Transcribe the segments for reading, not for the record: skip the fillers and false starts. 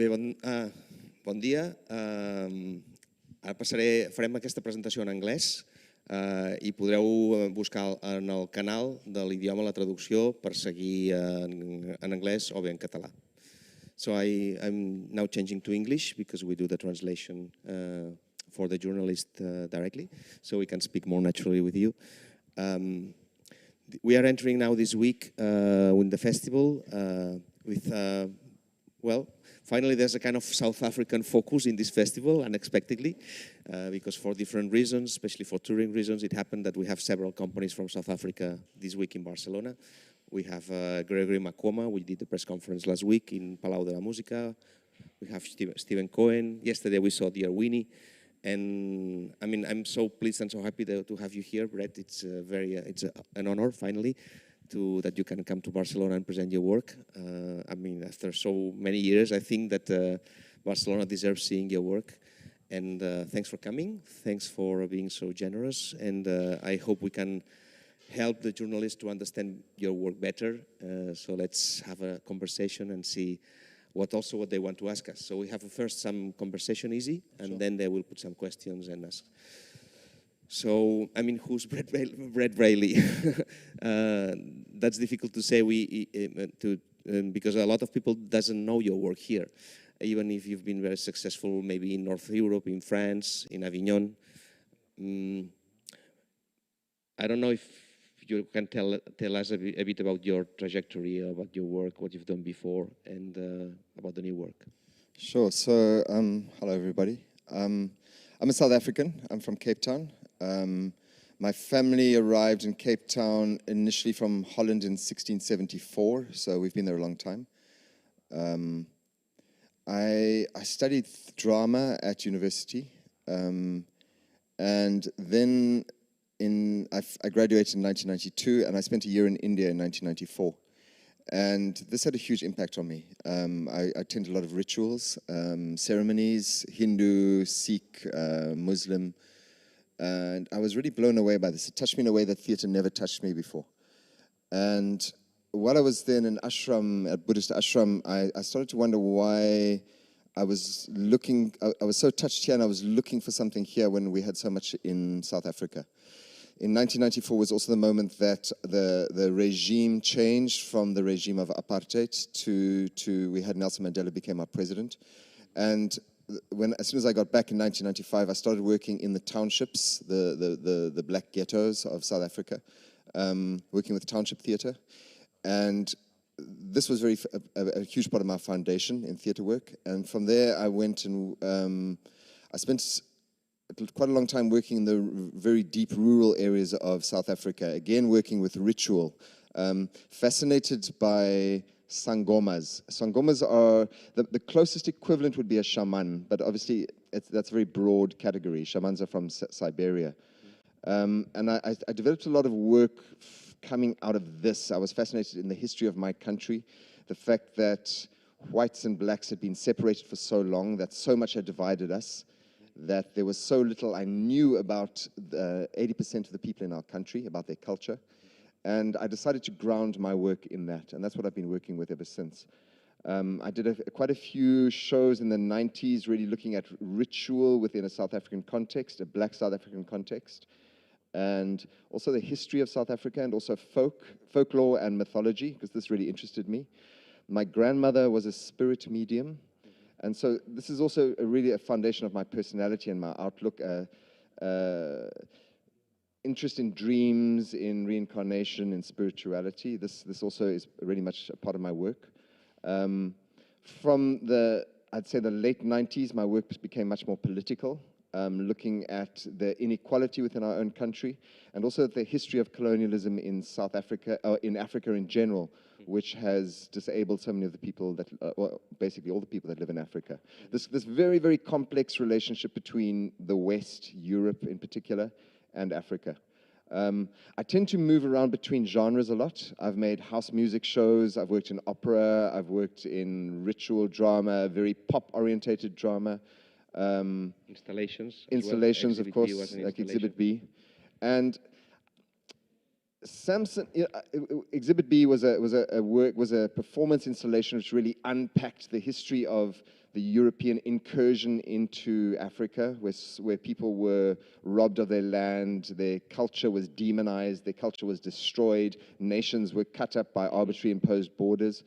Bé, bon dia. Ara farem aquesta presentació en anglès i podreu buscar en el canal de l'idioma la traducció per seguir en anglès o bé en català. So I'm now changing to English because we do the translation for the journalist directly, so we can speak more naturally with you. We are entering now this week in the festival with, well, finally there's a kind of South African focus in this festival, unexpectedly, because for different reasons, especially for touring reasons, it happened that we have several companies from South Africa this week in Barcelona. We have Gregory Makoma, we did the press conference last week in Palau de la Música. We have Stephen Cohen. Yesterday we saw Dear Winnie. And I mean, I'm so pleased and so happy to have you here, Brett. It's an honor, finally, that you can come to Barcelona and present your work. I mean, after so many years, I think that Barcelona deserves seeing your work. And thanks for coming. Thanks for being so generous. And I hope we can help the journalists to understand your work better. So let's have a conversation and see what they want to ask us. So we have first some conversation easy, and sure, then they will put some questions and ask. So, I mean, who's Brett Braley? That's difficult to say because a lot of people doesn't know your work here, even if you've been very successful maybe in North Europe, in France, in Avignon. I don't know if you can tell us a bit about your trajectory, about your work, what you've done before, and about the new work. Sure. So, hello everybody. I'm a South African. I'm from Cape Town. My family arrived in Cape Town initially from Holland in 1674, so we've been there a long time. I studied drama at university, and then I graduated in 1992, and I spent a year in India in 1994. And this had a huge impact on me. I attended a lot of rituals, ceremonies, Hindu, Sikh, Muslim, and I was really blown away by this. It touched me in a way that theatre never touched me before. And while I was then in ashram, at Buddhist ashram, I started to wonder why I was so touched here, and I was looking for something here when we had so much in South Africa. In 1994 was also the moment that the regime changed from the regime of apartheid to we had Nelson Mandela became our president. And as soon as I got back in 1995, I started working in the townships, the black ghettos of South Africa, working with township theatre. And this was a huge part of my foundation in theatre work. And from there I went and I spent quite a long time working in the very deep rural areas of South Africa, again working with ritual, fascinated by sangomas. Sangomas are, the closest equivalent would be a shaman, but obviously that's a very broad category. Shamans are from Siberia. And I developed a lot of work coming out of this. I was fascinated in the history of my country, the fact that whites and blacks had been separated for so long, that so much had divided us, that there was so little I knew about 80% of the people in our country, about their culture. And I decided to ground my work in that, and that's what I've been working with ever since. I did quite a few shows in the 90s, really looking at ritual within a South African context, a black South African context, and also the history of South Africa, and also folklore and mythology, because this really interested me. My grandmother was a spirit medium, and so this is also really a foundation of my personality and my outlook, interest in dreams, in reincarnation, in spirituality. This also is really much a part of my work. From I'd say the late 90s, my work became much more political, looking at the inequality within our own country, and also the history of colonialism in South Africa, or in Africa in general, which has disabled so many of the people that, well, basically all the people that live in Africa. This very, very complex relationship between the West, Europe in particular, and Africa. I tend to move around between genres a lot. I've made house music shows, I've worked in opera, I've worked in ritual drama, very pop-orientated drama. Installations, of course, like Exhibit B. And Samsó, Exhibit B was a performance installation which really unpacked the history of the European incursion into Africa, where people were robbed of their land, their culture was demonized, their culture was destroyed, nations were cut up by arbitrarily imposed borders.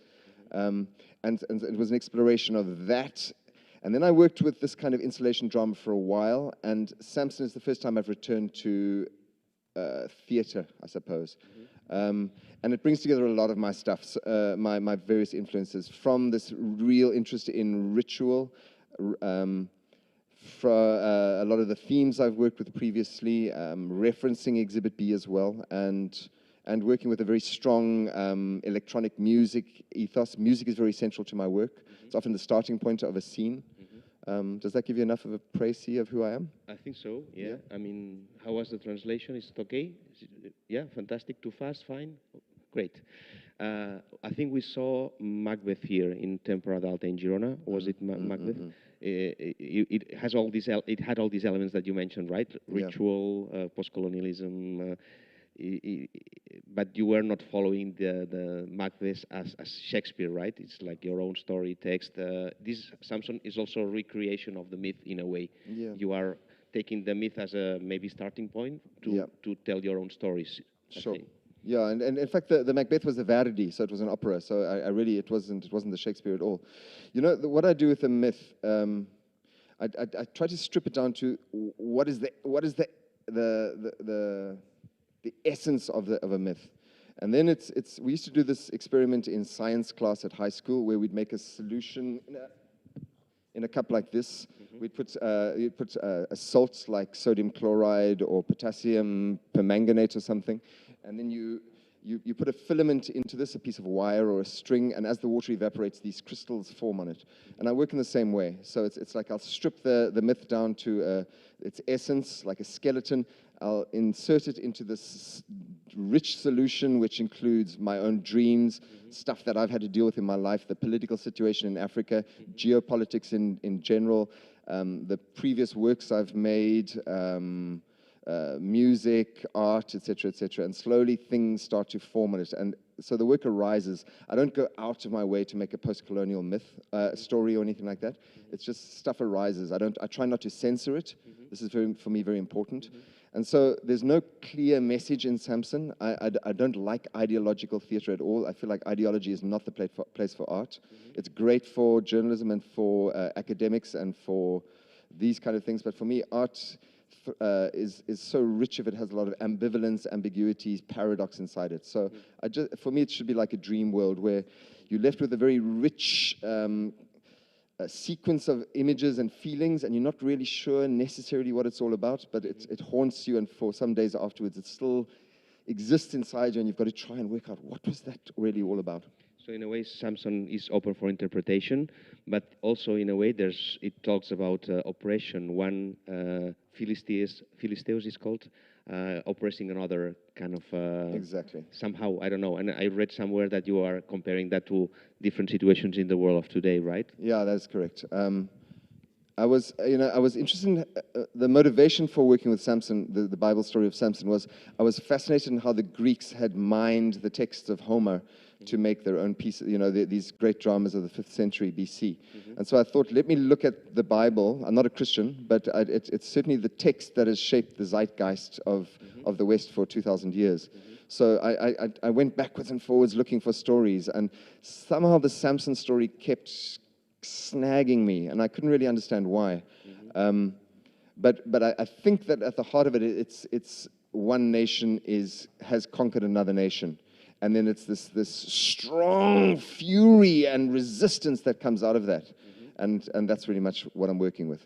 And it was an exploration of that. And then I worked with this kind of installation drama for a while, and Samson is the first time I've returned to theater, I suppose. And it brings together a lot of my stuff, my various influences, from this real interest in ritual, from a lot of the themes I've worked with previously, referencing Exhibit B as well, and working with a very strong electronic music ethos. Music is very central to my work. It's often the starting point of a scene. Does that give you enough of a précis of who I am? I think so, yeah. I mean, how was the translation? Is it okay? Yeah, fantastic, too fast, fine? Great. I think we saw Macbeth here in Temporada Alta in Girona. Was it Macbeth? It has all these. It had all these elements that you mentioned, right? Ritual, post-colonialism. But you were not following the Macbeth as Shakespeare, right? It's like your own story text. This Samson is also a recreation of the myth in a way. Yeah. You are taking the myth as a maybe starting point to tell your own stories. Sure. Yeah, and in fact, the Macbeth was a Verdi, so it was an opera. So I really, it wasn't the Shakespeare at all. You know, what I do with the myth, I try to strip it down to what is the essence of a myth. And then we used to do this experiment in science class at high school where we'd make a solution in a cup like this. We'd put salts like sodium chloride or potassium permanganate or something, and then you put a filament into this, a piece of wire or a string, and as the water evaporates, these crystals form on it. And I work in the same way. So it's like I'll strip the myth down to its essence, like a skeleton. I'll insert it into this rich solution, which includes my own dreams, stuff that I've had to deal with in my life, the political situation in Africa, geopolitics in general, the previous works I've made, music, art, etc., etc. And slowly things start to form on it. And so the work arises. I don't go out of my way to make a post-colonial myth story or anything like that. It's just stuff arises. I try not to censor it. This is for me very important. And so there's no clear message in Samson. I don't like ideological theater at all. I feel like ideology is not the place for art. It's great for journalism and for academics and for these kind of things. But for me, art is so rich if it has a lot of ambivalence, ambiguities, paradox inside it. So for me, it should be like a dream world where you're left with a very rich a sequence of images and feelings, and you're not really sure necessarily what it's all about, but it haunts you, and for some days afterwards, it still exists inside you, and you've got to try and work out what was that really all about. So in a way, Samson is open for interpretation, but also in a way, it talks about oppression. One Philisteus is called, oppressing another kind of... exactly. Somehow, I don't know. And I read somewhere that you are comparing that to different situations in the world of today, right? Yeah, that's correct. I was interested in the motivation for working with Samson, the Bible story of Samson was, I was fascinated in how the Greeks had mined the texts of Homer to make their own pieces, these great dramas of the 5th century BC. And so I thought, let me look at the Bible. I'm not a Christian, but it's certainly the text that has shaped the zeitgeist of the West for 2,000 years. So I went backwards and forwards looking for stories, and somehow the Samson story kept snagging me, and I couldn't really understand why. But I think that at the heart of it, it's one nation has conquered another nation. And then it's this strong fury and resistance that comes out of that. And that's really much what I'm working with.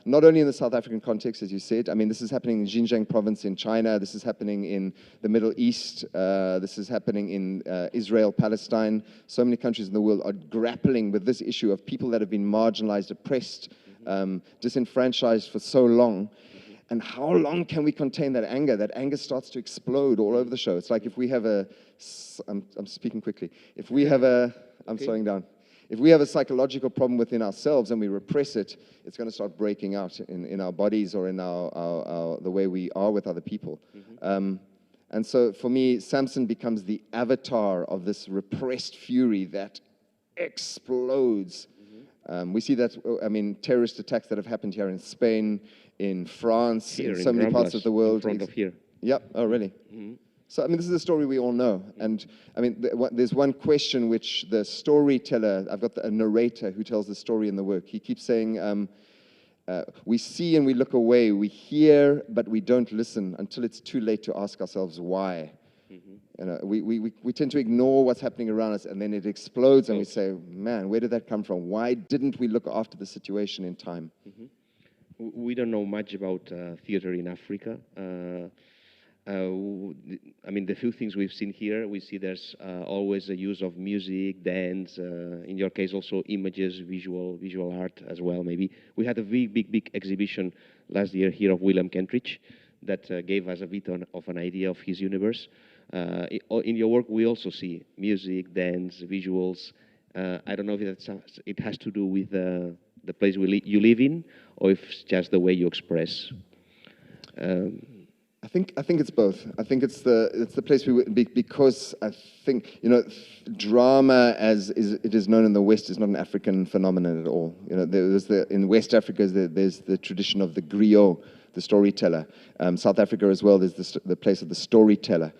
Not only in the South African context, as you said. I mean, this is happening in Xinjiang province in China. This is happening in the Middle East. This is happening in Israel, Palestine. So many countries in the world are grappling with this issue of people that have been marginalized, oppressed, disenfranchised for so long. And how long can we contain that anger? That anger starts to explode all over the show. It's like if we have I'm speaking quickly. If we have I'm slowing down. If we have a psychological problem within ourselves and we repress it, it's going to start breaking out in our bodies or in the way we are with other people. And so for me, Samson becomes the avatar of this repressed fury that explodes We see that, I mean, terrorist attacks that have happened here in Spain, in France, Here in so many parts of the world. in front of here. Yep. Oh, really? So, I mean, this is a story we all know. And, I mean, there's one question which the storyteller, I've got a narrator who tells the story in the work. He keeps saying, we see and we look away. We hear, but we don't listen until it's too late to ask ourselves why. You know, we tend to ignore what's happening around us, and then it explodes, and we say, man, where did that come from? Why didn't we look after the situation in time? We don't know much about theater in Africa. I mean, the few things we've seen here, we see there's always a use of music, dance, in your case also images, visual art as well, maybe. We had a big exhibition last year here of Willem Kentridge that gave us a bit of an idea of his universe. In your work, we also see music, dance, visuals. I don't know if it has to do with the place you live in, or if it's just the way you express. I think it's both. I think it's the place because I think, you know, drama as it is known in the West is not an African phenomenon at all. You know, in West Africa there's the tradition of the griot, the storyteller. South Africa as well, there's the place of the storyteller.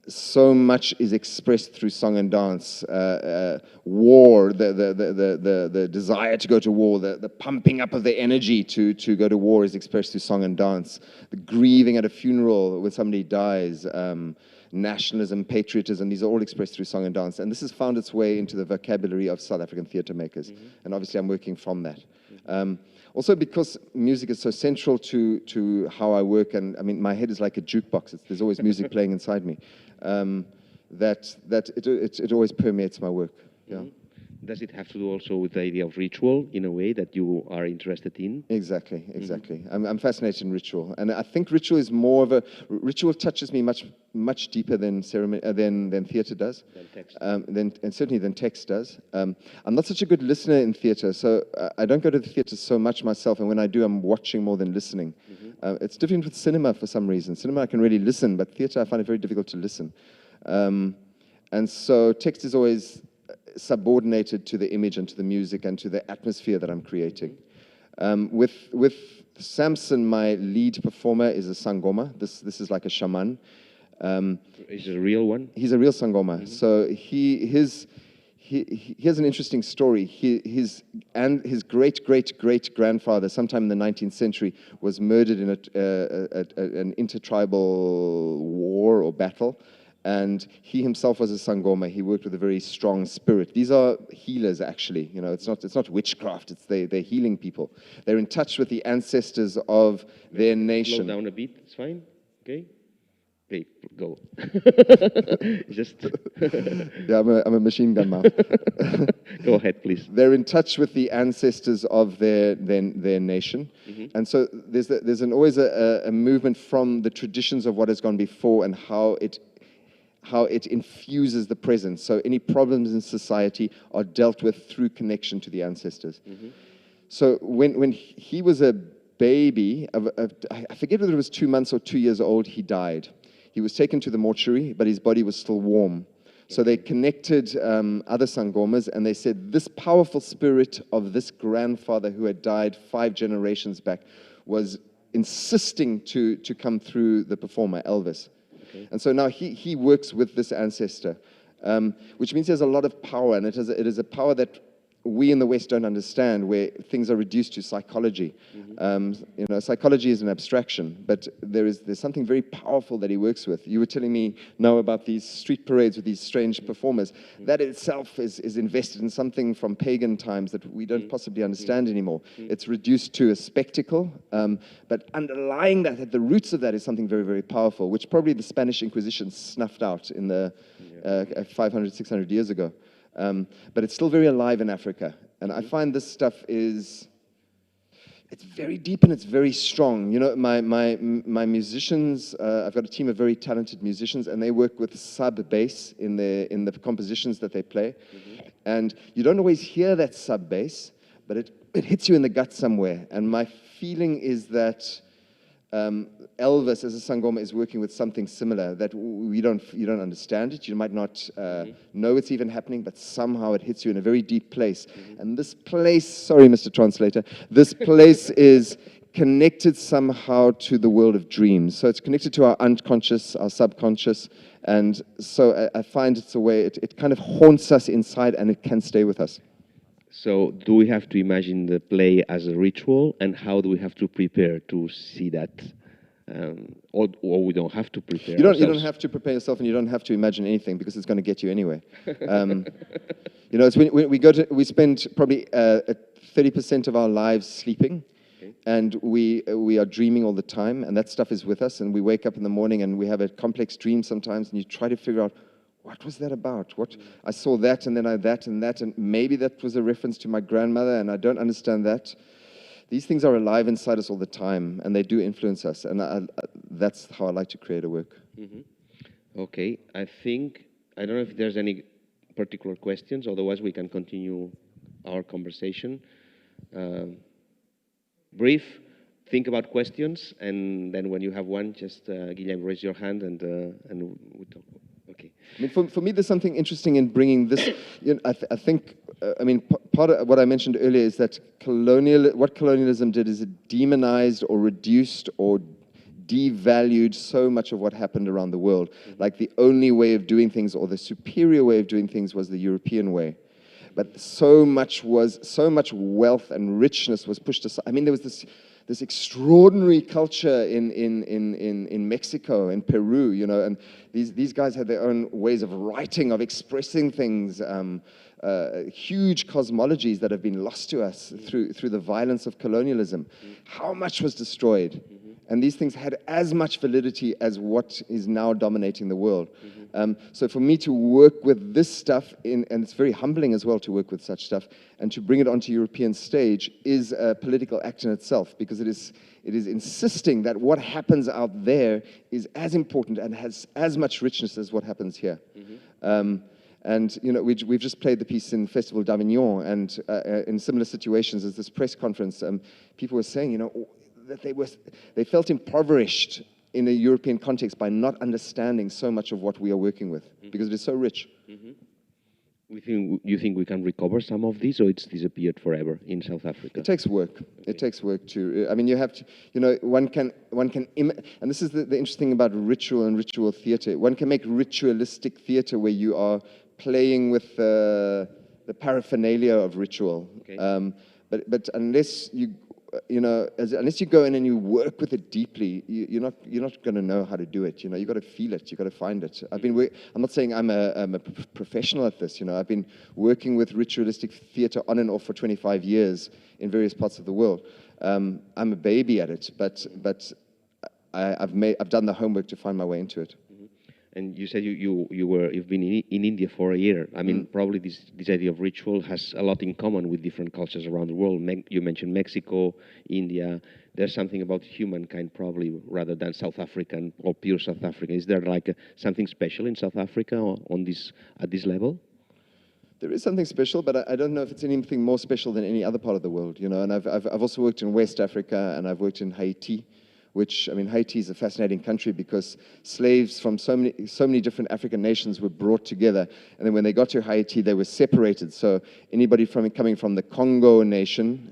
So much is expressed through song and dance. War, the desire to go to war, the pumping up of the energy to go to war is expressed through song and dance. The grieving at a funeral when somebody dies, nationalism, patriotism, these are all expressed through song and dance. And this has found its way into the vocabulary of South African theatre makers. And obviously I'm working from that. Also because music is so central to how I work, and I mean, my head is like a jukebox. There's always music playing inside me. That it always permeates my work. Yeah. Does it have to do also with the idea of ritual in a way that you are interested in? Exactly. I'm fascinated in ritual, and I think ritual is more of ritual touches me much deeper than ceremony than theatre does, Than text. And certainly than text does. I'm not such a good listener in theatre, so I don't go to the theatre so much myself, and when I do, I'm watching more than listening. It's different with cinema for some reason. Cinema I can really listen, but theatre I find it very difficult to listen. And so text is always subordinated to the image and to the music and to the atmosphere that I'm creating. With Samson, my lead performer is a sangoma. This is like a shaman. Is it a real one? He's a real sangoma. So he has an interesting story. His great-great-great-grandfather, sometime in the 19th century, was murdered in an intertribal war or battle. And he himself was a sangoma. He worked with a very strong spirit. These are healers, actually. You know, it's not witchcraft. They're healing people. They're in touch with the ancestors of their nation. Slow down a bit. It's fine. Okay. Okay, go. Just. Yeah, I'm a machine gun mouth. Go ahead, please. They're in touch with the ancestors of their nation, and so there's always a movement from the traditions of what has gone before and how it infuses the present. So any problems in society are dealt with through connection to the ancestors. So when he was a baby, I forget whether it was 2 months or 2 years old, he died. He was taken to the mortuary, but his body was still warm. So they connected other sangomas, and they said, this powerful spirit of this grandfather who had died 5 generations back was insisting to come through the performer, Elvis. And so now he works with this ancestor, which means he has a lot of power, and it is a power that we in the West don't understand, where things are reduced to psychology. You know, psychology is an abstraction, but there's something very powerful that he works with. You were telling me now about these street parades with these strange performers. That itself is invested in something from pagan times that we don't possibly understand anymore. It's reduced to a spectacle, but underlying that, at the roots of that, is something very, very powerful, which probably the Spanish Inquisition snuffed out in the 500, 600 years ago. But it's still very alive in Africa. And I find this stuff it's very deep and it's very strong. You know, my musicians, I've got a team of very talented musicians, and they work with sub-bass in the compositions that they play. And you don't always hear that sub-bass, but it hits you in the gut somewhere. And my feeling is that Elvis as a sangoma is working with something similar that you don't understand it. You might not know it's even happening, but somehow it hits you in a very deep place. And this place, sorry, Mr. Translator, this place is connected somehow to the world of dreams. So it's connected to our unconscious, our subconscious, and so I find it's a way, it kind of haunts us inside and it can stay with us. So do we have to imagine the play as a ritual, and how do we have to prepare to see that? Or we don't have to prepare you don't have to prepare yourself, and you don't have to imagine anything, because it's going to get you anyway. You know, it's when we spend probably 30% of our lives sleeping, and we are dreaming all the time, and that stuff is with us, and we wake up in the morning and we have a complex dream sometimes, and you try to figure out, what was that about? What I saw that, and then that, and maybe that was a reference to my grandmother, and I don't understand that. These things are alive inside us all the time, and they do influence us, and that's how I like to create a work. Okay, I don't know if there's any particular questions, otherwise we can continue our conversation. Brief, think about questions, and then when you have one, just Guillem, raise your hand, and we talk. Okay. I mean, for me, there's something interesting in bringing this. You know, I think, I mean, part of what I mentioned earlier is that what colonialism did is it demonized or reduced or devalued so much of what happened around the world. Like the only way of doing things, or the superior way of doing things, was the European way. But so much wealth and richness was pushed aside. I mean, there was this extraordinary culture in Mexico, in Peru, you know, and these guys had their own ways of writing, of expressing things, huge cosmologies that have been lost to us through the violence of colonialism. How much was destroyed? And these things had as much validity as what is now dominating the world. So for me to work with this stuff, and it's very humbling as well to work with such stuff, and to bring it onto European stage is a political act in itself, because it is insisting that what happens out there is as important and has as much richness as what happens here. And you know, we've just played the piece in Festival d'Avignon, and in similar situations as this press conference, people were saying, you know, that they felt impoverished in a European context by not understanding so much of what we are working with, because it is so rich. You think we can recover some of this, or it's disappeared forever in South Africa? It takes work. Okay. It takes work to. I mean, you have to. You know, one can. And this is the interesting thing about ritual and ritual theater. One can make ritualistic theater where you are playing with the paraphernalia of ritual. Okay. But unless unless you go in and you work with it deeply, you're not going to know how to do it. You know, you got to feel it. You got to find it. I'm not saying I'm a professional at this. You know, I've been working with ritualistic theater on and off for 25 years in various parts of the world. I'm a baby at it, but I've done the homework to find my way into it. And you said you've been in India for a year. I mean, probably this idea of ritual has a lot in common with different cultures around the world. You mentioned Mexico, India. There's something about humankind, probably, rather than South African or pure South African. Is there like something special in South Africa at this level? There is something special, but I don't know if it's anything more special than any other part of the world. You know, and I've also worked in West Africa, and I've worked in Haiti. Which, I mean, Haiti is a fascinating country because slaves from so many different African nations were brought together, and then when they got to Haiti, they were separated. So anybody coming from the Congo nation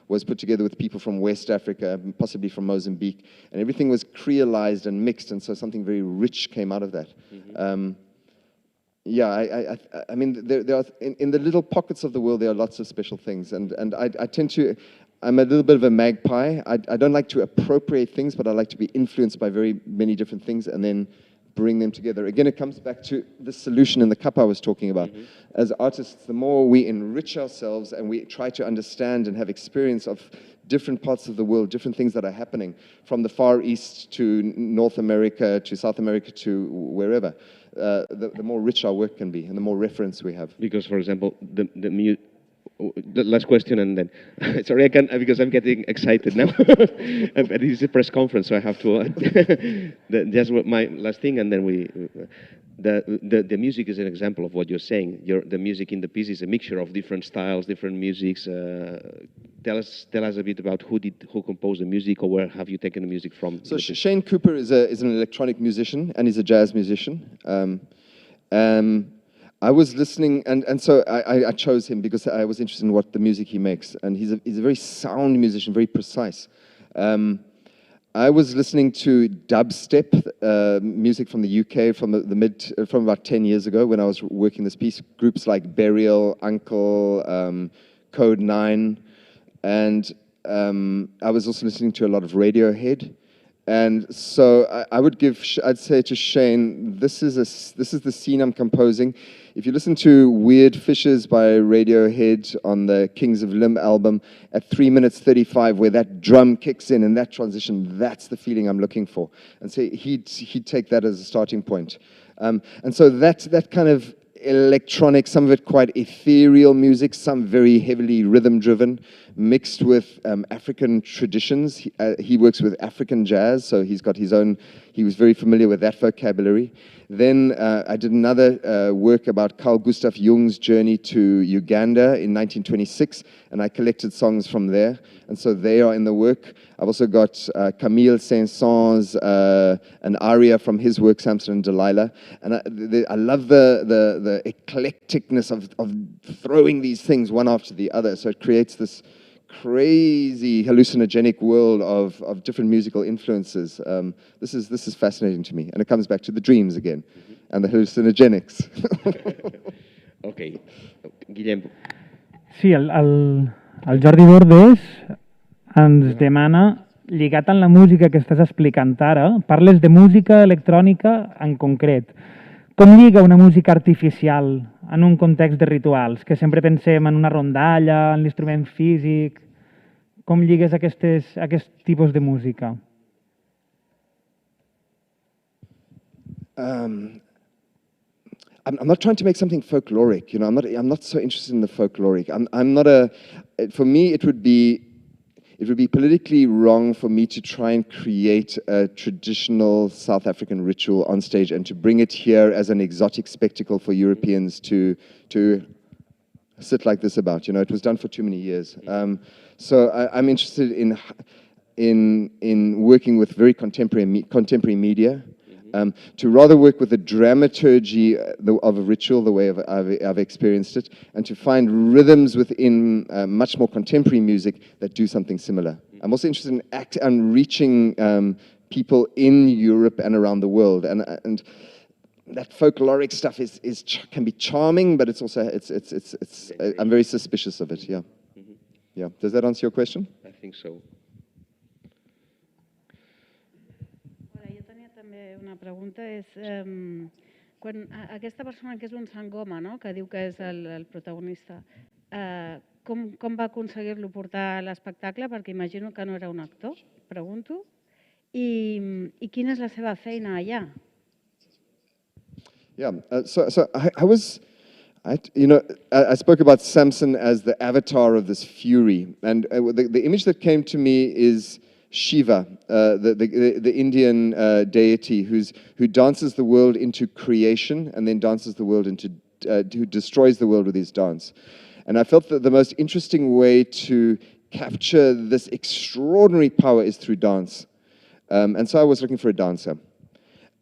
was put together with people from West Africa, possibly from Mozambique, and everything was creolized and mixed, and so something very rich came out of that. I mean, there are in the little pockets of the world, there are lots of special things, and I tend to. I'm a little bit of a magpie. I don't like to appropriate things, but I like to be influenced by very many different things and then bring them together. Again, it comes back to the solution in the cup I was talking about. As artists, the more we enrich ourselves and we try to understand and have experience of different parts of the world, different things that are happening, from the Far East to North America to South America to wherever, the more rich our work can be and the more reference we have. Because, for example, the last question, and then sorry, I can't because I'm getting excited now. But this is a press conference, so I have to. Just my last thing, and then the music is an example of what you're saying. The music in the piece is a mixture of different styles, different musics. Tell us a bit about who composed the music, or where have you taken the music from? So Shane Cooper is an electronic musician, and he's a jazz musician. I was listening, and so I chose him because I was interested in what the music he makes, and he's a very sound musician, very precise. I was listening to dubstep music from the UK from from about 10 years ago when I was working this piece. Groups like Burial, Uncle, Code 9, and I was also listening to a lot of Radiohead. And so I'd say to Shane, this is the scene I'm composing. If you listen to Weird Fishes by Radiohead on the Kings of Limb album at 3 minutes 35, where that drum kicks in and that transition, that's the feeling I'm looking for. And so he'd take that as a starting point. And so that kind of electronic, some of it quite ethereal music, some very heavily rhythm-driven, mixed with African traditions. He works with African jazz, so he's got his own, he was very familiar with that vocabulary. Then I did another work about Carl Gustav Jung's journey to Uganda in 1926, and I collected songs from there, and so they are in the work. I've also got Camille Saint-Saëns, an aria from his work, Samson and Delilah, and I love the eclecticness of throwing these things one after the other, so it creates this crazy hallucinogenic world of different musical influences. This is fascinating to me, and it comes back to the dreams again, and the hallucinogenics. Okay, Guillem. Sí, el Jordi Bordes ens demana, lligat amb la música que estàs explicant ara, parles de música electrònica en concret. Com lliga una música artificial en un context de rituals? Que sempre pensem en una rondalla, en l'instrument físic. Com lligues aquest tipus de música? I'm not trying to make something folkloric, you know. I'm not so interested in the folkloric. For me, it would be politically wrong for me to try and create a traditional South African ritual on stage and to bring it here as an exotic spectacle for Europeans to sit like this about. You know, it was done for too many years. So I'm interested in working with very contemporary media. To rather work with the dramaturgy of a ritual, the way I've experienced it, and to find rhythms within much more contemporary music that do something similar. I'm also interested in reaching people in Europe and around the world, and that folkloric stuff can be charming, but it's also I'm very suspicious of it. Yeah, yeah. Does that answer your question? I think so. Una pregunta és, quan aquesta persona que és un sangoma, no?, que diu que és el protagonista, com va aconseguir-lo portar a l'espectacle? Perquè imagino que no era un actor, pregunto, i quina és la seva feina allà? Yeah, so I spoke about Samson as the avatar of this fury, and the image that came to me is Shiva, the Indian deity who dances the world into creation and then dances the world who destroys the world with his dance. And I felt that the most interesting way to capture this extraordinary power is through dance. And so I was looking for a dancer.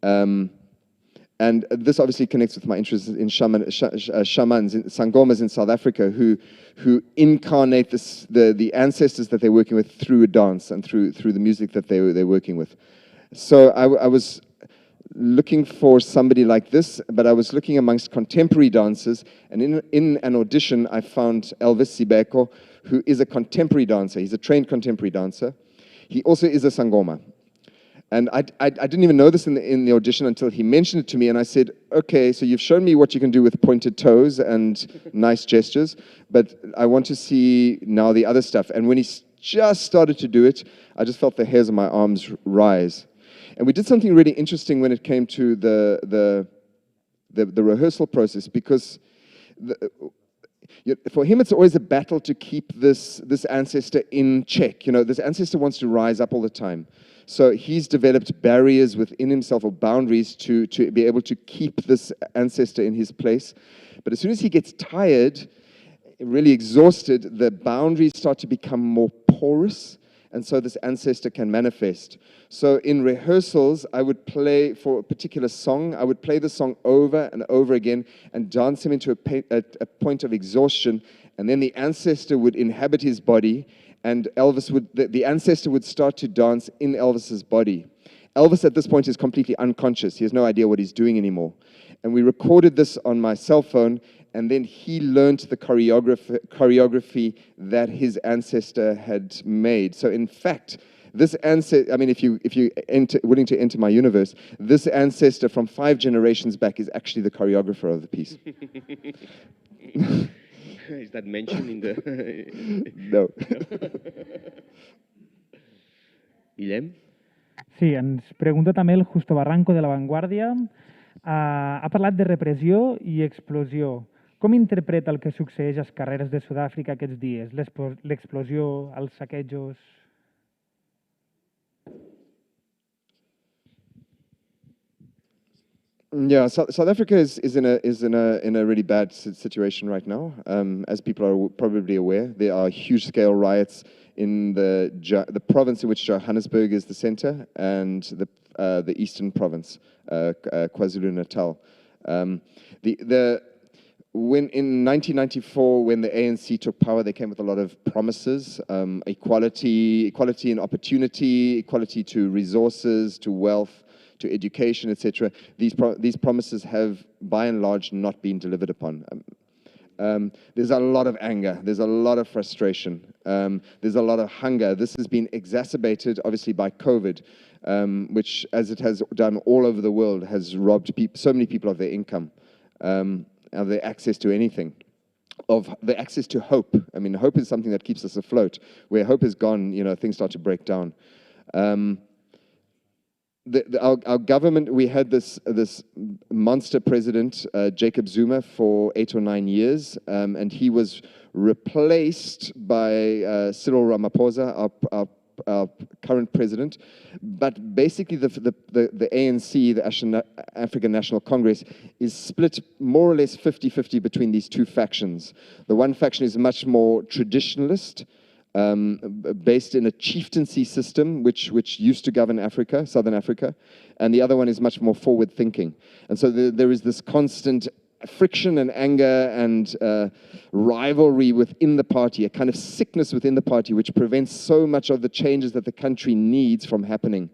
And this obviously connects with my interest in shamans, sangomas in South Africa, who incarnate the ancestors that they're working with through a dance and through the music that they're working with. So I was looking for somebody like this, but I was looking amongst contemporary dancers, and in an audition I found Elvis Sibeko, who is a contemporary dancer. He's a trained contemporary dancer. He also is a sangoma. And I didn't even know this in the audition until he mentioned it to me, and I said, okay, so you've shown me what you can do with pointed toes and nice gestures, but I want to see now the other stuff. And when he just started to do it, I just felt the hairs on my arms rise. And we did something really interesting when it came to the rehearsal process, because for him it's always a battle to keep this ancestor in check. You know, this ancestor wants to rise up all the time. So he's developed barriers within himself, or boundaries, to be able to keep this ancestor in his place. But as soon as he gets tired, really exhausted, the boundaries start to become more porous, and so this ancestor can manifest. So in rehearsals, I would play for a particular song, I would play the song over and over again and dance him into a point of exhaustion, and then the ancestor would inhabit his body, and the ancestor would start to dance in Elvis's body. Elvis at this point is completely unconscious. He has no idea what he's doing anymore. And we recorded this on my cell phone, and then he learned the choreography that his ancestor had made. So in fact, this ancestor, I mean, if you're willing to enter my universe, this ancestor from 5 generations back is actually the choreographer of the piece. Is that mentioned in the... No. Guillem? Sí, ens pregunta també el Justo Barranco de La Vanguardia. Ha parlat de repressió i explosió. Com interpreta el que succeeix a les carreres de Sud-àfrica aquests dies? L'explosió, els saquejos... Yeah, South Africa is in a really bad situation right now. As people are probably aware, there are huge-scale riots in the province in which Johannesburg is the center, and the eastern province, KwaZulu-Natal. When in 1994, when the ANC took power, they came with a lot of promises: equality in opportunity, equality to resources, to wealth, to education, etc. These promises have, by and large, not been delivered upon. There's a lot of anger. There's a lot of frustration. There's a lot of hunger. This has been exacerbated, obviously, by COVID, which, as it has done all over the world, has robbed so many people of their income, of their access to anything, of the access to hope. I mean, hope is something that keeps us afloat. Where hope is gone, things start to break down. Our government, we had this monster president, Jacob Zuma, for 8 or 9 years, and he was replaced by Cyril Ramaphosa, our current president. But basically, the ANC, the African National Congress, is split more or less 50-50 between these two factions. The one faction is much more traditionalist, based in a chieftaincy system, which used to govern Africa, Southern Africa, and the other one is much more forward-thinking. And so there is this constant friction and anger and rivalry within the party, a kind of sickness within the party, which prevents so much of the changes that the country needs from happening.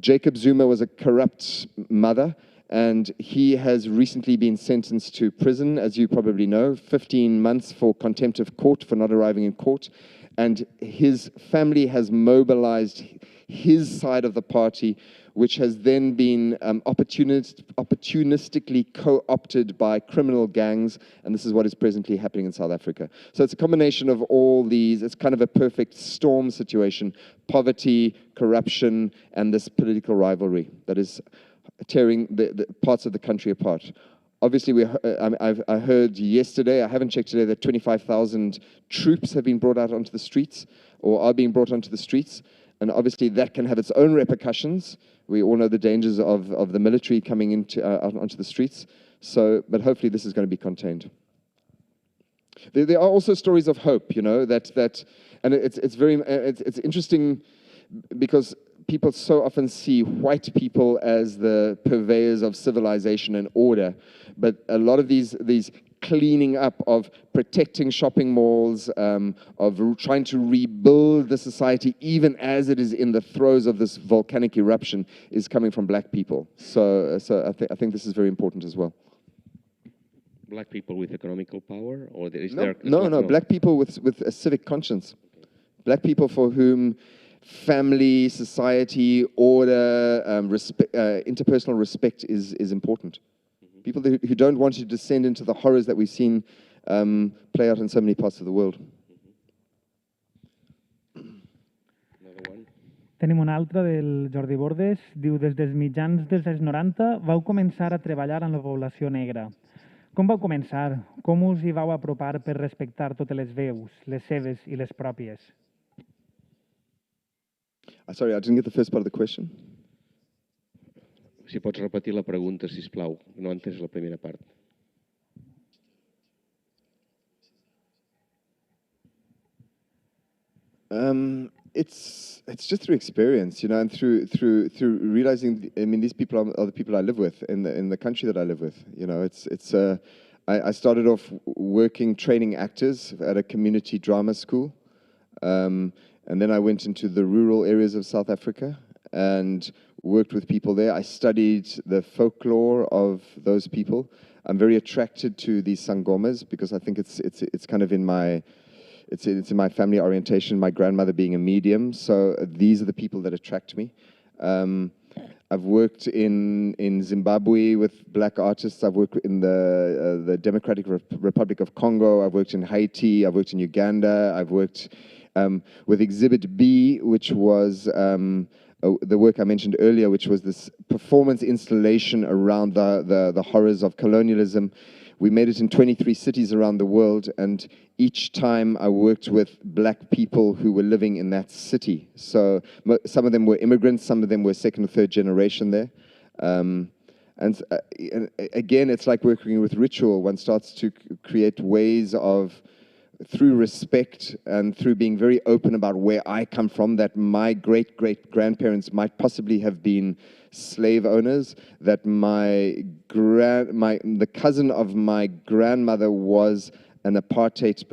Jacob Zuma was a corrupt mother, and he has recently been sentenced to prison, as you probably know, 15 months for contempt of court, for not arriving in court. And his family has mobilized his side of the party, which has then been opportunistically co-opted by criminal gangs, and this is what is presently happening in South Africa. So it's a combination of all these. It's kind of a perfect storm situation: poverty, corruption, and this political rivalry that is tearing the parts of the country apart. Obviously, I heard yesterday, I haven't checked today, that 25,000 troops have been brought out onto the streets, or are being brought onto the streets. And obviously, that can have its own repercussions. We all know the dangers of the military coming out onto the streets. But hopefully, this is going to be contained. There are also stories of hope, and it's interesting because people so often see white people as the purveyors of civilization and order, but a lot of these cleaning up, of protecting shopping malls, of trying to rebuild the society even as it is in the throes of this volcanic eruption, is coming from black people. So I think this is very important as well. Black people with economical power, or No. Black people with a civic conscience. Black people for whom family, society, order, interpersonal respect is important. Mm-hmm. People who don't want to descend into the horrors that we've seen play out in so many parts of the world. Tenim una altra del Jordi Bordes. Diu, des dels mitjans dels anys 90 vau començar a treballar amb la població negra. Com vau començar? Com us hi vau apropar per respectar totes les veus, les seves i les pròpies? Sorry, I didn't get the first part of the question. Si pots repetir la pregunta, sisplau. No he entès la primera part. It's just through experience, you know, and through realizing. I mean, these people are the people I live with in the country that I live with. You know, I started off working training actors at a community drama school, and then I went into the rural areas of South Africa and worked with people there. I studied the folklore of those people. I'm very attracted to these sangomas because I think it's kind of in my. It's in my family orientation, my grandmother being a medium, so these are the people that attract me. I've worked in Zimbabwe with black artists. I've worked in the Democratic Republic of Congo. I've worked in Haiti. I've worked in Uganda. I've worked with Exhibit B, which was the work I mentioned earlier, which was this performance installation around the horrors of colonialism. We made it in 23 cities around the world, and each time I worked with black people who were living in that city. So some of them were immigrants, some of them were second or third generation there. And again, it's like working with ritual. One starts to create ways of, through respect and through being very open about where I come from, that my great-great-grandparents might possibly have been slave owners, that the cousin of my grandmother was an apartheid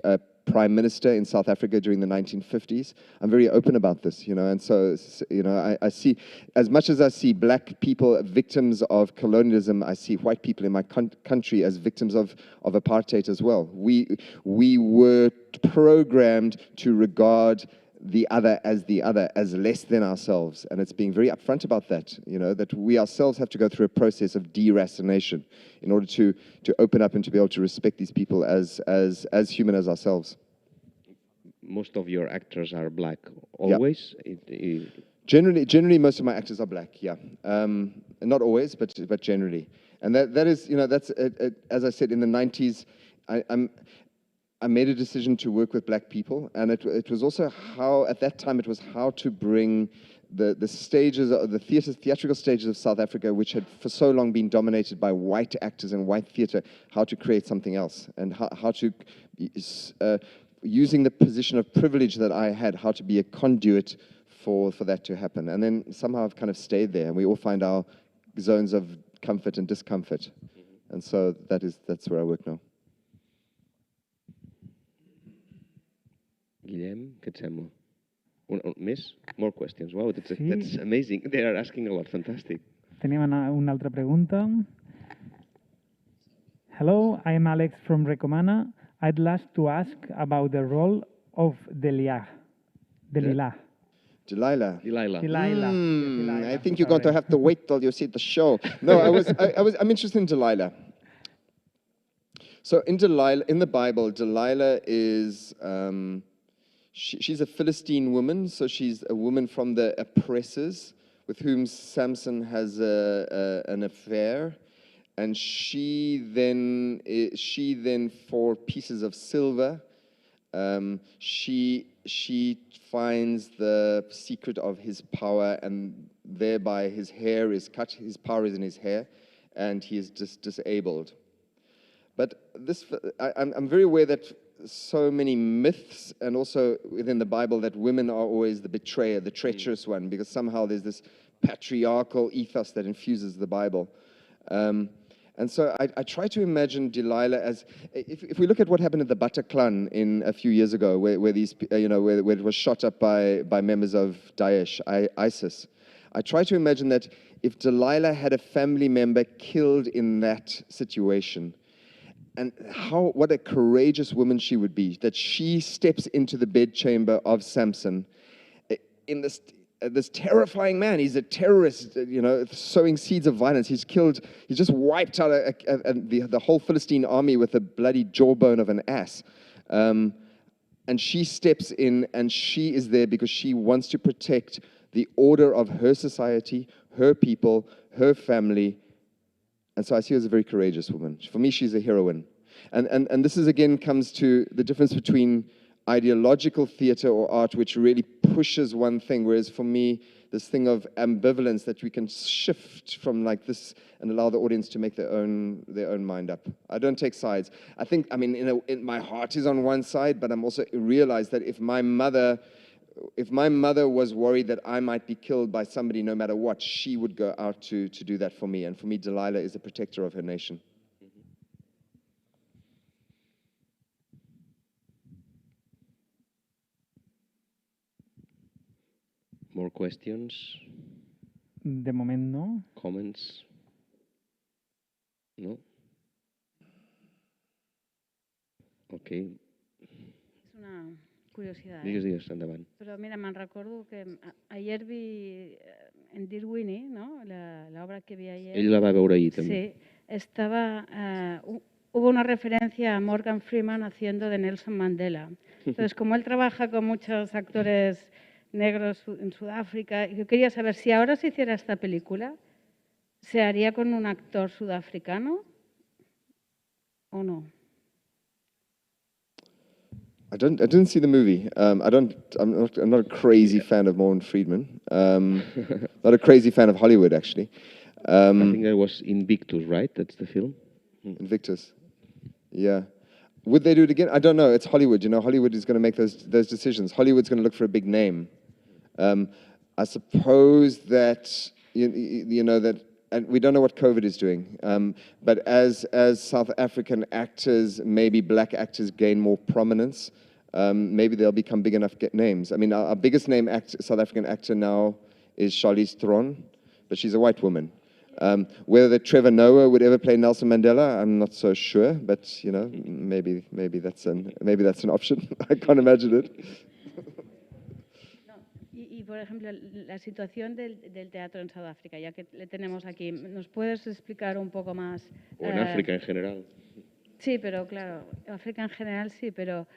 prime minister in South Africa during the 1950s. I'm very open about this, you know, and so, you know, I see, as much as I see black people victims of colonialism, I see white people in my country as victims of apartheid as well. We were programmed to regard the other, as less than ourselves, and it's being very upfront about that, you know, that we ourselves have to go through a process of deracination in order to open up and to be able to respect these people as human as ourselves. Most of your actors are black, always? Yeah. Generally, most of my actors are black, yeah. Not always, but generally. And that is, you know, that's, as I said, in the 90s, I made a decision to work with black people, and it was also how, at that time, it was how to bring the stages, the theatrical stages of South Africa, which had for so long been dominated by white actors and white theater, how to create something else, and how to, using the position of privilege that I had, how to be a conduit for that to happen. And then somehow I've kind of stayed there, and we all find our zones of comfort and discomfort. And so that's where I work now. Guillem, què et sembla? Més? More questions. Wow, that's amazing. They are asking a lot. Fantastic. Tenim una altra pregunta. Hello, I'm Alex from Recomana. I'd like to ask about the role of Delilah. Delilah. I think you're going to have to wait till you see the show. No, I'm interested in Delilah. So in the Bible, Delilah is she's a Philistine woman. So she's a woman from the oppressors with whom Samson has an affair, and she then for pieces of silver, she finds the secret of his power, and thereby his hair is cut. His power is in his hair, and he is just disabled. But I'm very aware that so many myths, and also within the Bible, that women are always the betrayer, the treacherous one, because somehow there's this patriarchal ethos that infuses the Bible. And so I try to imagine Delilah as, if we look at what happened at the Bataclan a few years ago, where these, where it was shot up by members of Daesh, ISIS. I try to imagine that if Delilah had a family member killed in that situation, and what a courageous woman she would be, that she steps into the bedchamber of Samson in this terrifying man. He's a terrorist, sowing seeds of violence. He's just wiped out the whole Philistine army with the bloody jawbone of an ass. And she steps in, and she is there because she wants to protect the order of her society, her people, her family. And so I see her as a very courageous woman. For me, she's a heroine. And this is, again, comes to the difference between ideological theater or art which really pushes one thing, whereas for me, this thing of ambivalence that we can shift from like this and allow the audience to make their own mind up. I don't take sides. I think, I mean, my heart is on one side, but I'm also realized that if my mother was worried that I might be killed by somebody no matter what, she would go out to do that for me. And for me, Delilah is a protector of her nation. More questions? De moment no. Comments? No? Ok. És una curiositat. Digues, endavant. Però mira, me'n recordo que ayer vi en Dear Winnie, ¿no? L'obra que vi ayer. Ell la va veure ahir també. Sí, estaba, hubo una referencia a Morgan Freeman haciendo de Nelson Mandela. Entonces, como él trabaja con muchos actores negros en Sudáfrica, yo quería saber si ahora se hiciera esta película, ¿se haría con un actor sudafricano o no? I didn't see the movie. I'm not a crazy fan of Morgan Freeman. Not a crazy fan of Hollywood, actually. I think I was Invictus, right? That's the film? Invictus. Yeah. Would they do it again? I don't know. It's Hollywood. You know, Hollywood is going to make those decisions. Hollywood's going to look for a big name. I suppose that you know that, and we don't know what COVID is doing. But as South African actors, maybe black actors gain more prominence, maybe they'll become big enough to get names. I mean, our biggest name South African actor now is Charlize Theron, but she's a white woman. Whether Trevor Noah would ever play Nelson Mandela, I'm not so sure. But you know, maybe that's an option. I can't imagine it. Y por ejemplo, la situación del teatro en Sudáfrica, ya que le tenemos aquí, ¿nos puedes explicar un poco más? O en África en general. Sí, pero claro, África en general sí, pero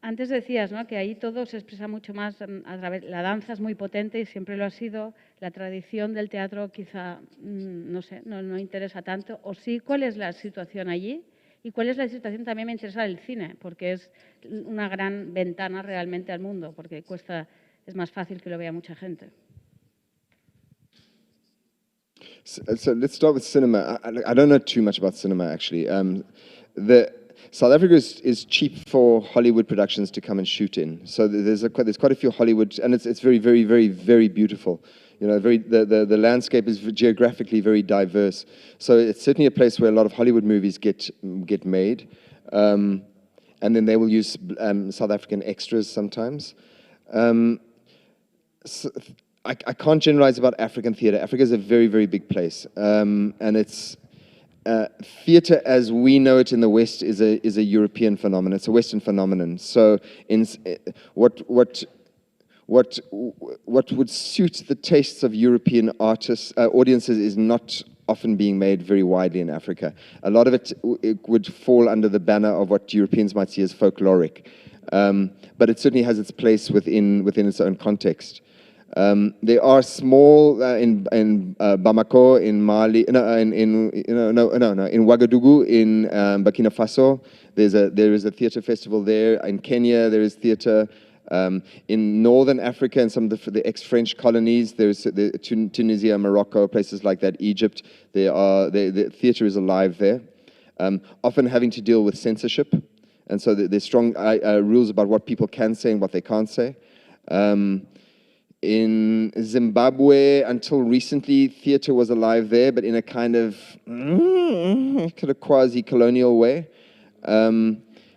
antes decías, ¿no?, que ahí todo se expresa mucho más a través, la danza es muy potente y siempre lo ha sido, la tradición del teatro quizá, no sé, no interesa tanto, o sí, ¿cuál es la situación allí? Y cuál es la situación, también me interesa del cine, porque es una gran ventana realmente al mundo, porque es más fácil que lo vea mucha gente. So let's start with cinema. I don't know too much about cinema, actually. South Africa is cheap for Hollywood productions to come and shoot in. So there's quite a few Hollywood, and it's very, very, very, very beautiful. You know, the landscape is geographically very diverse. So it's certainly a place where a lot of Hollywood movies get made, and then they will use South African extras sometimes. So I can't generalize about African theater. Africa is a very, very big place, and it's theater as we know it in the West is a European phenomenon. It's a Western phenomenon. So, what would suit the tastes of European audiences is not often being made very widely in Africa. A lot of it would fall under the banner of what Europeans might see as folkloric, but it certainly has its place within its own context. There are small in Bamako, in Mali, in Ouagadougou, in Burkina Faso. There is a theater festival there. In Kenya, there is theater. In Northern Africa and some of the ex-French colonies, there's Tunisia, Morocco, places like that, Egypt. The theater is alive there, often having to deal with censorship, and so there's strong rules about what people can say and what they can't say. In Zimbabwe, until recently, theater was alive there, but in a kind of quasi-colonial way.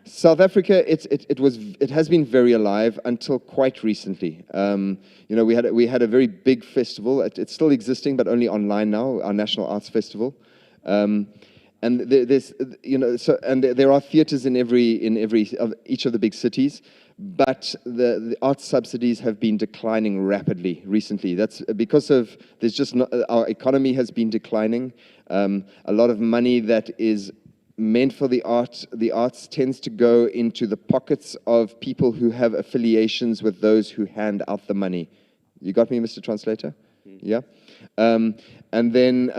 South Africa, it has been very alive until quite recently. You know, we had a very big festival. It's still existing, but only online now. Our National Arts Festival. And there's, you know, and there are theaters in each of the big cities. But the arts subsidies have been declining rapidly recently. That's because of our economy has been declining. A lot of money that is meant for the arts tends to go into the pockets of people who have affiliations with those who hand out the money. You got me, Mr. Translator? Yeah. And then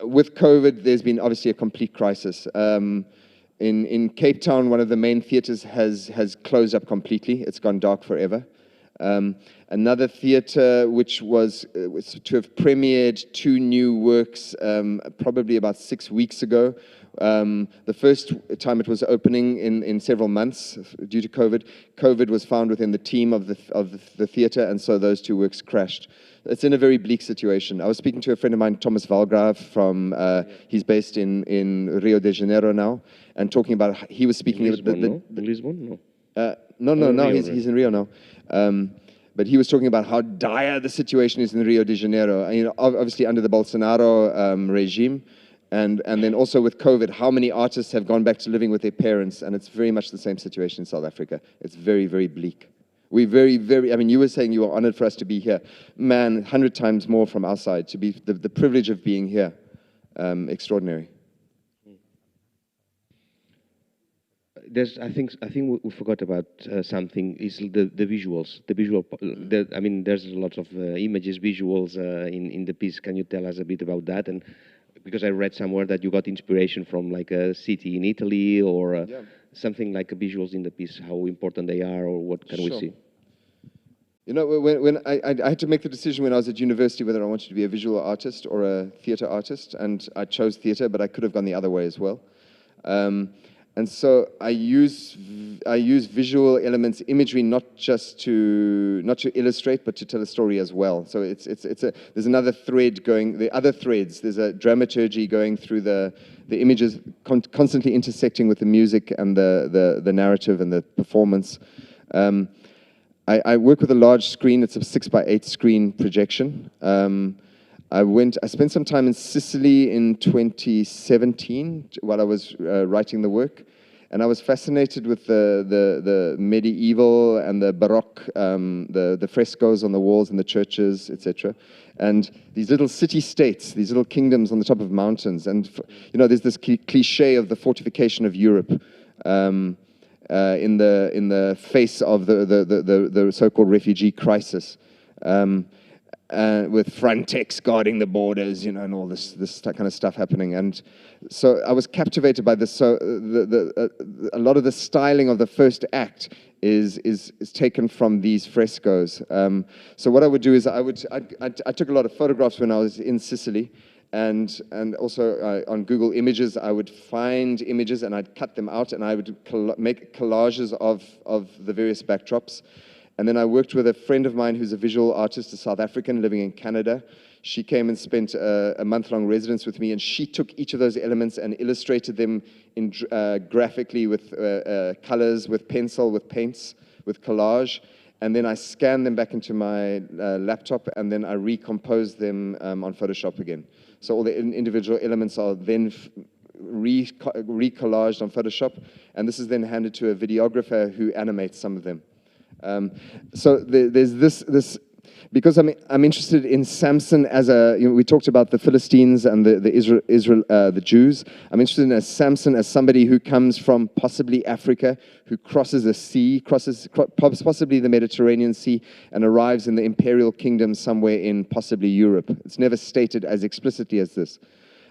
with COVID, there's been obviously a complete crisis. In Cape Town, one of the main theatres has closed up completely. It's gone dark forever. Another theatre which was to have premiered 2 new works probably about 6 weeks ago. The first time it was opening in several months due to COVID. COVID was found within the team of the theatre, and so those 2 works crashed. It's in a very bleak situation. I was speaking to a friend of mine, Thomas Valgraaf, he's based in Rio de Janeiro now, and talking about, he was speaking about Lisbon? No, he's in Rio now. But he was talking about how dire the situation is in Rio de Janeiro. You know, obviously under the Bolsonaro regime, and then also with COVID, how many artists have gone back to living with their parents, and it's very much the same situation in South Africa. It's very, very bleak. We're very, very, I mean, you were saying you were honored for us to be here. Man, 100 times more from our side, to be the privilege of being here. Extraordinary. I think we forgot about something. Is the visuals, I mean, there's a lot of images, visuals in the piece. Can you tell us a bit about that? And because I read somewhere that you got inspiration from like a city in Italy or something like visuals in the piece. How important they are, or what can we see? You know, when I had to make the decision when I was at university whether I wanted to be a visual artist or a theatre artist, and I chose theatre, but I could have gone the other way as well. And so I use visual elements, imagery, not to illustrate, but to tell a story as well. So there's another thread going. The other threads. There's a dramaturgy going through the images, constantly intersecting with the music and the narrative and the performance. I work with a large screen. It's a 6x8 screen projection. I spent some time in Sicily in 2017 while I was writing the work, and I was fascinated with the medieval and the Baroque, the frescoes on the walls in the churches, etc. And these little city-states, these little kingdoms on the top of mountains. And you know, there's this cliche of the fortification of Europe in the face of the so-called refugee crisis. With Frontex guarding the borders, you know, and all this kind of stuff happening. And so I was captivated by this. So a lot of the styling of the first act is taken from these frescoes. So what I would do is I took a lot of photographs when I was in Sicily, and also on Google Images I would find images and I'd cut them out and I would make collages of the various backdrops. And then I worked with a friend of mine who's a visual artist, a South African living in Canada. She came and spent a month-long residence with me, and she took each of those elements and illustrated them graphically with colors, with pencil, with paints, with collage. And then I scanned them back into my laptop, and then I recomposed them on Photoshop again. So all the individual elements are then recollaged on Photoshop, and this is then handed to a videographer who animates some of them. So there's this because I'm interested in Samson as we talked about the Philistines and the Jews. I'm interested in Samson as somebody who comes from possibly Africa, who crosses a sea, possibly the Mediterranean Sea, and arrives in the imperial kingdom somewhere in possibly Europe. It's never stated as explicitly as this.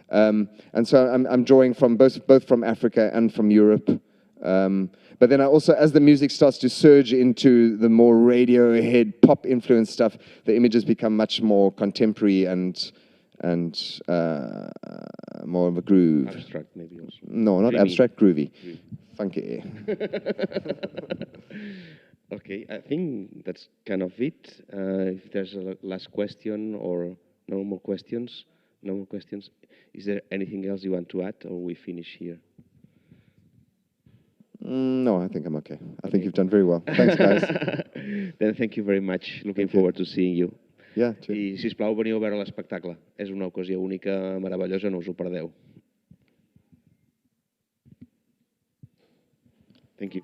And so I'm drawing from both from Africa and from Europe. But then I also, as the music starts to surge into the more Radiohead pop influenced stuff, the images become much more contemporary and more of a groove. Abstract, maybe also. No, not Dreamy. Abstract, groovy. Funky. Okay, I think that's kind of it. If there's a last question or no more questions, is there anything else you want to add, or we finish here? No, I think I'm okay. I think you've done very well. Thanks, guys. Then thank you very much. Looking forward to seeing you. Yeah, too. I, sisplau, veniu a veure l'espectacle. És una ocasió única, meravellosa, no us ho perdeu. Thank you.